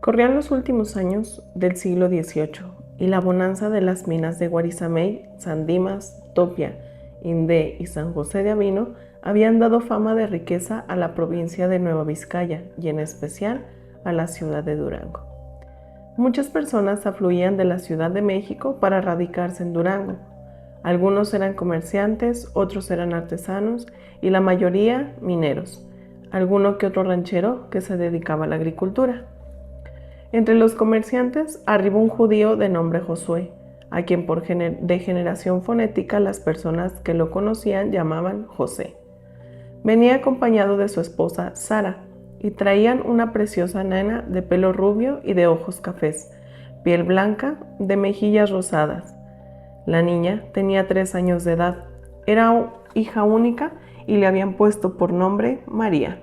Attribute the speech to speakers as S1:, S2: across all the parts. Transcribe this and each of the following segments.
S1: Corrían los últimos años del siglo XVIII y la bonanza de las minas de Guarizamey, San Dimas, Topia, Indé y San José de Avino habían dado fama de riqueza a la provincia de Nueva Vizcaya y en especial a la ciudad de Durango. Muchas personas afluían de la Ciudad de México para radicarse en Durango. Algunos eran comerciantes, otros eran artesanos y la mayoría mineros, alguno que otro ranchero que se dedicaba a la agricultura. Entre los comerciantes arribó un judío de nombre Josué, a quien por degeneración fonética las personas que lo conocían llamaban José. Venía acompañado de su esposa Sara y traían una preciosa nena de pelo rubio y de ojos cafés, piel blanca, de mejillas rosadas. La niña tenía 3 años de edad, era hija única y le habían puesto por nombre María.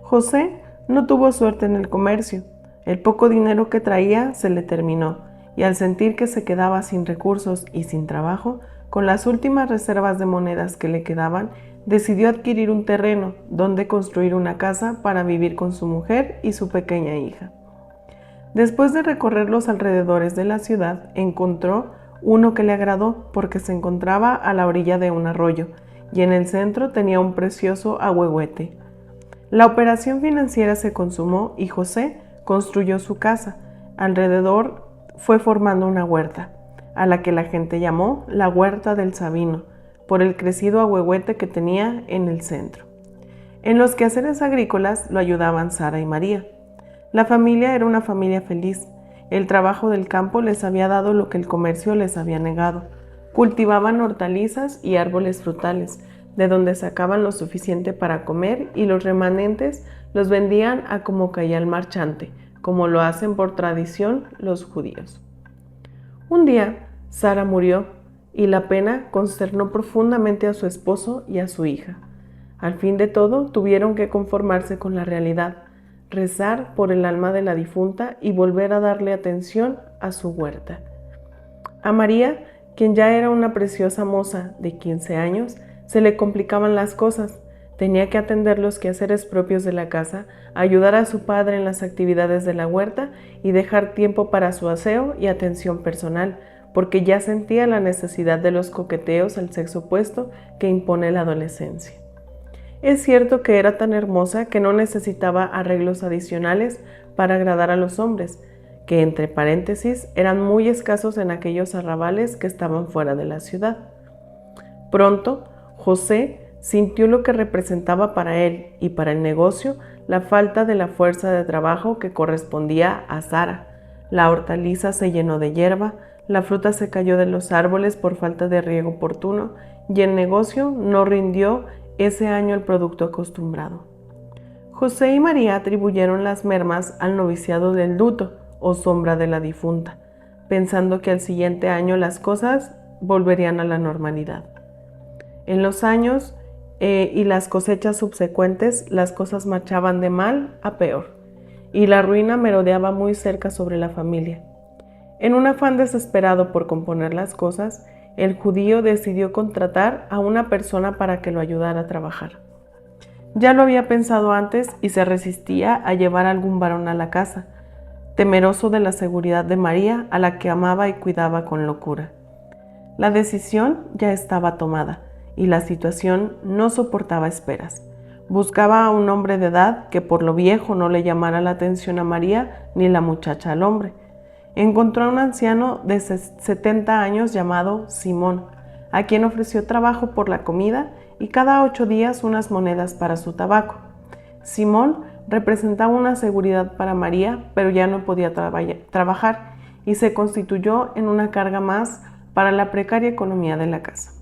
S1: José no tuvo suerte en el comercio. El poco dinero que traía se le terminó y al sentir que se quedaba sin recursos y sin trabajo, con las últimas reservas de monedas que le quedaban, decidió adquirir un terreno donde construir una casa para vivir con su mujer y su pequeña hija. Después de recorrer los alrededores de la ciudad, encontró uno que le agradó porque se encontraba a la orilla de un arroyo y en el centro tenía un precioso ahuehuete. La operación financiera se consumó y José construyó su casa. Alrededor fue formando una huerta, a la que la gente llamó la Huerta del Sabino, por el crecido ahuehuete que tenía en el centro. En los quehaceres agrícolas lo ayudaban Sara y María. La familia era una familia feliz. El trabajo del campo les había dado lo que el comercio les había negado. Cultivaban hortalizas y árboles frutales, de donde sacaban lo suficiente para comer y los remanentes los vendían a como caía el marchante, como lo hacen por tradición los judíos. Un día, Sara murió y la pena consternó profundamente a su esposo y a su hija. Al fin de todo, tuvieron que conformarse con la realidad, rezar por el alma de la difunta y volver a darle atención a su huerta. A María, quien ya era una preciosa moza de 15 años, se le complicaban las cosas. Tenía que atender los quehaceres propios de la casa, ayudar a su padre en las actividades de la huerta y dejar tiempo para su aseo y atención personal, porque ya sentía la necesidad de los coqueteos al sexo opuesto que impone la adolescencia. Es cierto que era tan hermosa que no necesitaba arreglos adicionales para agradar a los hombres, que entre paréntesis eran muy escasos en aquellos arrabales que estaban fuera de la ciudad. Pronto, José sintió lo que representaba para él y para el negocio la falta de la fuerza de trabajo que correspondía a Sara. La hortaliza se llenó de hierba, la fruta se cayó de los árboles por falta de riego oportuno y el negocio no rindió ese año el producto acostumbrado. José y María atribuyeron las mermas al noviciado del luto o sombra de la difunta, pensando que al siguiente año las cosas volverían a la normalidad. En los años y las cosechas subsecuentes, las cosas marchaban de mal a peor, y la ruina merodeaba muy cerca sobre la familia. En un afán desesperado por componer las cosas, el judío decidió contratar a una persona para que lo ayudara a trabajar. Ya lo había pensado antes y se resistía a llevar a algún varón a la casa, temeroso de la seguridad de María, a la que amaba y cuidaba con locura. La decisión ya estaba tomada y la situación no soportaba esperas. Buscaba a un hombre de edad que por lo viejo no le llamara la atención a María ni la muchacha al hombre. Encontró a un anciano de 70 años llamado Simón, a quien ofreció trabajo por la comida y cada 8 días unas monedas para su tabaco. Simón representaba una seguridad para María, pero ya no podía trabajar y se constituyó en una carga más para la precaria economía de la casa.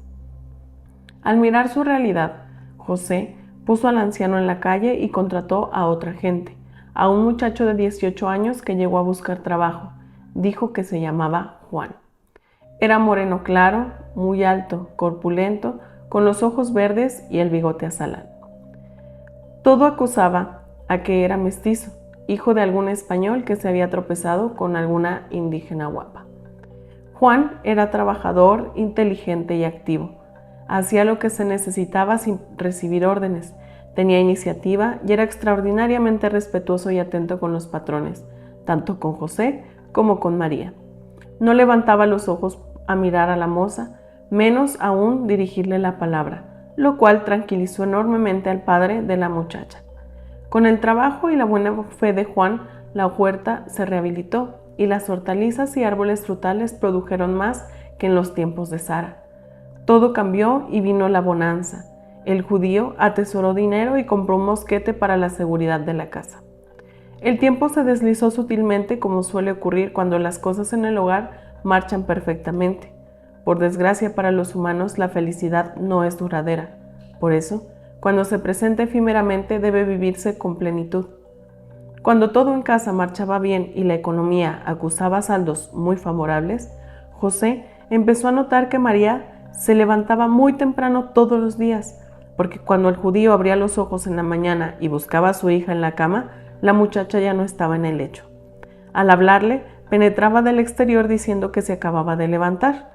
S1: Al mirar su realidad, José puso al anciano en la calle y contrató a otra gente, a un muchacho de 18 años que llegó a buscar trabajo. Dijo que se llamaba Juan. Era moreno claro, muy alto, corpulento, con los ojos verdes y el bigote azulado. Todo acusaba a que era mestizo, hijo de algún español que se había tropezado con alguna indígena guapa. Juan era trabajador, inteligente y activo. Hacía lo que se necesitaba sin recibir órdenes, tenía iniciativa y era extraordinariamente respetuoso y atento con los patrones, tanto con José como con María. No levantaba los ojos a mirar a la moza, menos aún dirigirle la palabra, lo cual tranquilizó enormemente al padre de la muchacha. Con el trabajo y la buena fe de Juan, la huerta se rehabilitó y las hortalizas y árboles frutales produjeron más que en los tiempos de Sara. Todo cambió y vino la bonanza. El judío atesoró dinero y compró un mosquete para la seguridad de la casa. El tiempo se deslizó sutilmente, como suele ocurrir cuando las cosas en el hogar marchan perfectamente. Por desgracia para los humanos, la felicidad no es duradera. Por eso, cuando se presenta efímeramente, debe vivirse con plenitud. Cuando todo en casa marchaba bien y la economía acusaba saldos muy favorables, José empezó a notar que María se levantaba muy temprano todos los días, porque cuando el judío abría los ojos en la mañana y buscaba a su hija en la cama, la muchacha ya no estaba en el lecho. Al hablarle, penetraba del exterior diciendo que se acababa de levantar.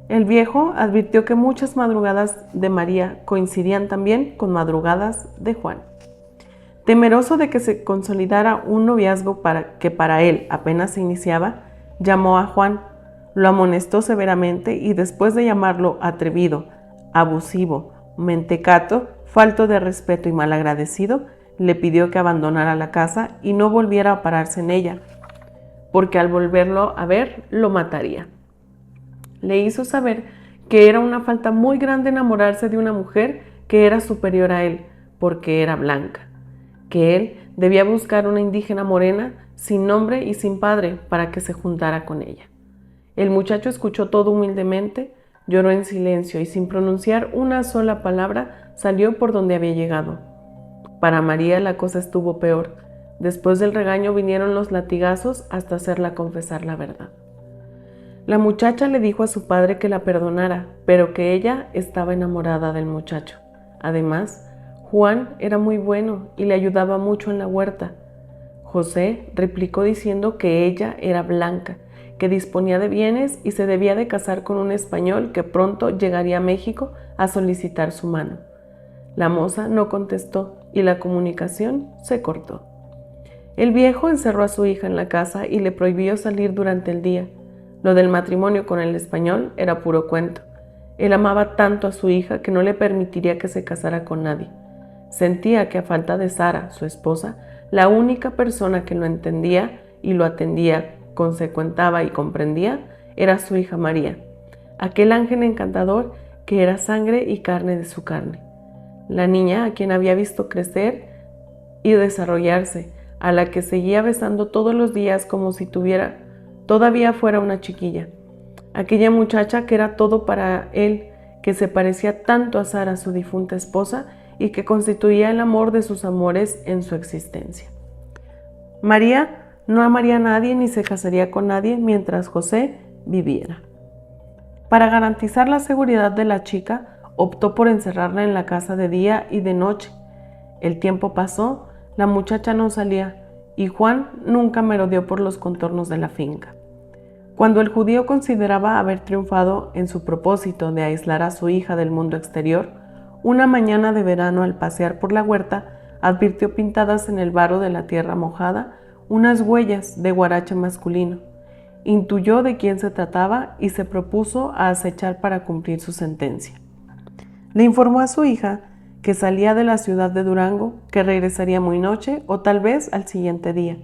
S1: El viejo advirtió que muchas madrugadas de María coincidían también con madrugadas de Juan. Temeroso de que se consolidara un noviazgo que para él apenas se iniciaba, llamó a Juan, lo amonestó severamente y después de llamarlo atrevido, abusivo, mentecato, falto de respeto y malagradecido, le pidió que abandonara la casa y no volviera a pararse en ella, porque al volverlo a ver lo mataría. Le hizo saber que era una falta muy grande enamorarse de una mujer que era superior a él, porque era blanca, que él debía buscar una indígena morena, sin nombre y sin padre, para que se juntara con ella. El muchacho escuchó todo humildemente, lloró en silencio y sin pronunciar una sola palabra salió por donde había llegado. Para María la cosa estuvo peor. Después del regaño vinieron los latigazos hasta hacerla confesar la verdad. La muchacha le dijo a su padre que la perdonara, pero que ella estaba enamorada del muchacho. Además, Juan era muy bueno y le ayudaba mucho en la huerta. José replicó diciendo que ella era blanca, que disponía de bienes y se debía de casar con un español que pronto llegaría a México a solicitar su mano. La moza no contestó y la comunicación se cortó. El viejo encerró a su hija en la casa y le prohibió salir durante el día. Lo del matrimonio con el español era puro cuento. Él amaba tanto a su hija que no le permitiría que se casara con nadie. Sentía que a falta de Sara, su esposa, la única persona que lo entendía y lo atendía, consecuentaba y comprendía, era su hija María, aquel ángel encantador que era sangre y carne de su carne. La niña a quien había visto crecer y desarrollarse, a la que seguía besando todos los días como si todavía fuera una chiquilla. Aquella muchacha que era todo para él, que se parecía tanto a Sara, su difunta esposa, y que constituía el amor de sus amores en su existencia. María no amaría a nadie ni se casaría con nadie mientras José viviera. Para garantizar la seguridad de la chica, optó por encerrarla en la casa de día y de noche. El tiempo pasó, la muchacha no salía y Juan nunca merodeó por los contornos de la finca. Cuando el judío consideraba haber triunfado en su propósito de aislar a su hija del mundo exterior, una mañana de verano al pasear por la huerta, advirtió pintadas en el barro de la tierra mojada unas huellas de guarache masculino. Intuyó de quién se trataba y se propuso a acechar para cumplir su sentencia. Le informó a su hija que salía de la ciudad de Durango, que regresaría muy noche o tal vez al siguiente día.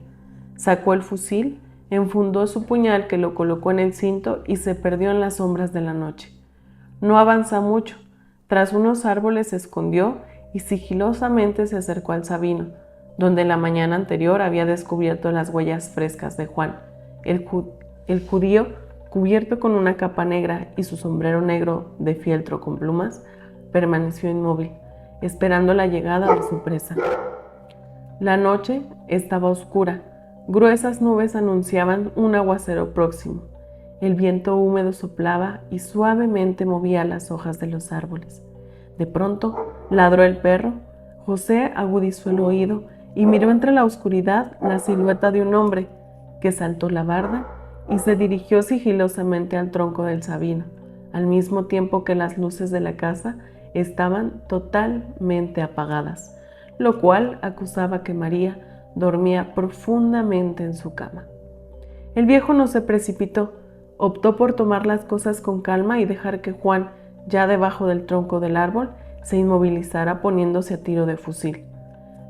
S1: Sacó el fusil, enfundó su puñal que lo colocó en el cinto y se perdió en las sombras de la noche. No avanzó mucho. Tras unos árboles se escondió y sigilosamente se acercó al Sabino, donde la mañana anterior había descubierto las huellas frescas de Juan. El judío, cubierto con una capa negra y su sombrero negro de fieltro con plumas, permaneció inmóvil, esperando la llegada de su presa. La noche estaba oscura. Gruesas nubes anunciaban un aguacero próximo. El viento húmedo soplaba y suavemente movía las hojas de los árboles. De pronto ladró el perro. José agudizó el oído y miró entre la oscuridad la silueta de un hombre que saltó la barda y se dirigió sigilosamente al tronco del sabino, al mismo tiempo que las luces de la casa estaban totalmente apagadas, lo cual acusaba que María dormía profundamente en su cama. El viejo no se precipitó, optó por tomar las cosas con calma y dejar que Juan, ya debajo del tronco del árbol, se inmovilizara poniéndose a tiro de fusil.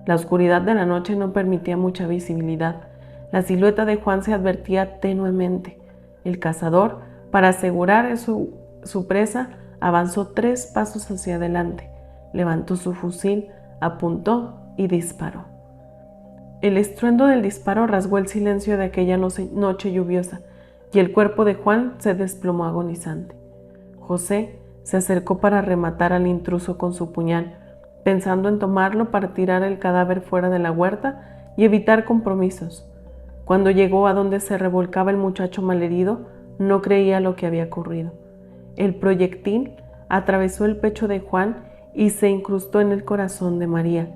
S1: La oscuridad de la noche no permitía mucha visibilidad. La silueta de Juan se advertía tenuemente. El cazador, para asegurar su presa, avanzó 3 pasos hacia adelante, levantó su fusil, apuntó y disparó. El estruendo del disparo rasgó el silencio de aquella noche lluviosa y el cuerpo de Juan se desplomó agonizante. José se acercó para rematar al intruso con su puñal, pensando en tomarlo para tirar el cadáver fuera de la huerta y evitar compromisos. Cuando llegó a donde se revolcaba el muchacho malherido, no creía lo que había ocurrido. El proyectil atravesó el pecho de Juan y se incrustó en el corazón de María.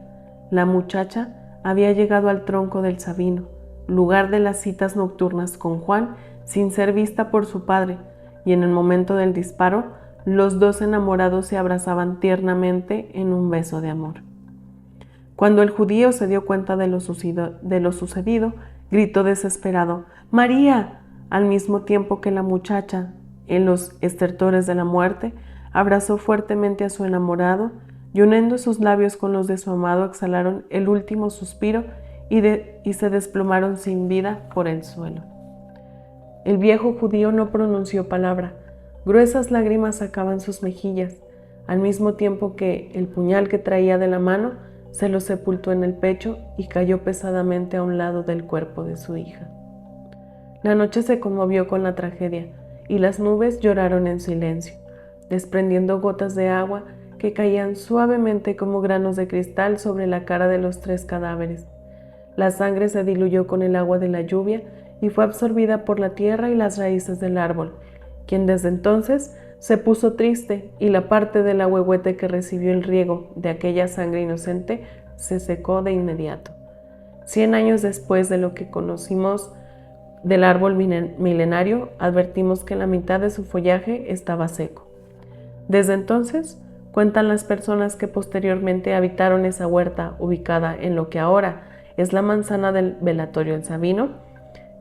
S1: La muchacha había llegado al tronco del Sabino, lugar de las citas nocturnas con Juan, sin ser vista por su padre, y en el momento del disparo, los 2 enamorados se abrazaban tiernamente en un beso de amor. Cuando el judío se dio cuenta de lo sucedido, gritó desesperado: ¡María!, al mismo tiempo que la muchacha, en los estertores de la muerte, abrazó fuertemente a su enamorado y uniendo sus labios con los de su amado exhalaron el último suspiro y se desplomaron sin vida por el suelo. El viejo judío no pronunció palabra. Gruesas lágrimas sacaban sus mejillas, al mismo tiempo que el puñal que traía de la mano se lo sepultó en el pecho y cayó pesadamente a un lado del cuerpo de su hija. La noche se conmovió con la tragedia y las nubes lloraron en silencio, desprendiendo gotas de agua que caían suavemente como granos de cristal sobre la cara de los 3 cadáveres. La sangre se diluyó con el agua de la lluvia y fue absorbida por la tierra y las raíces del árbol, quien desde entonces se puso triste y la parte del ahuehuete que recibió el riego de aquella sangre inocente se secó de inmediato. 100 años después de lo que conocimos del árbol milenario, advertimos que la mitad de su follaje estaba seco. Desde entonces, cuentan las personas que posteriormente habitaron esa huerta ubicada en lo que ahora es la manzana del velatorio El Sabino,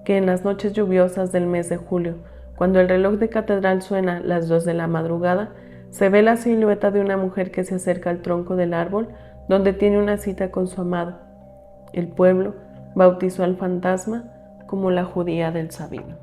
S1: que en las noches lluviosas del mes de julio, cuando el reloj de catedral suena las 2 de la madrugada, se ve la silueta de una mujer que se acerca al tronco del árbol donde tiene una cita con su amado. El pueblo bautizó al fantasma como la judía del Sabino.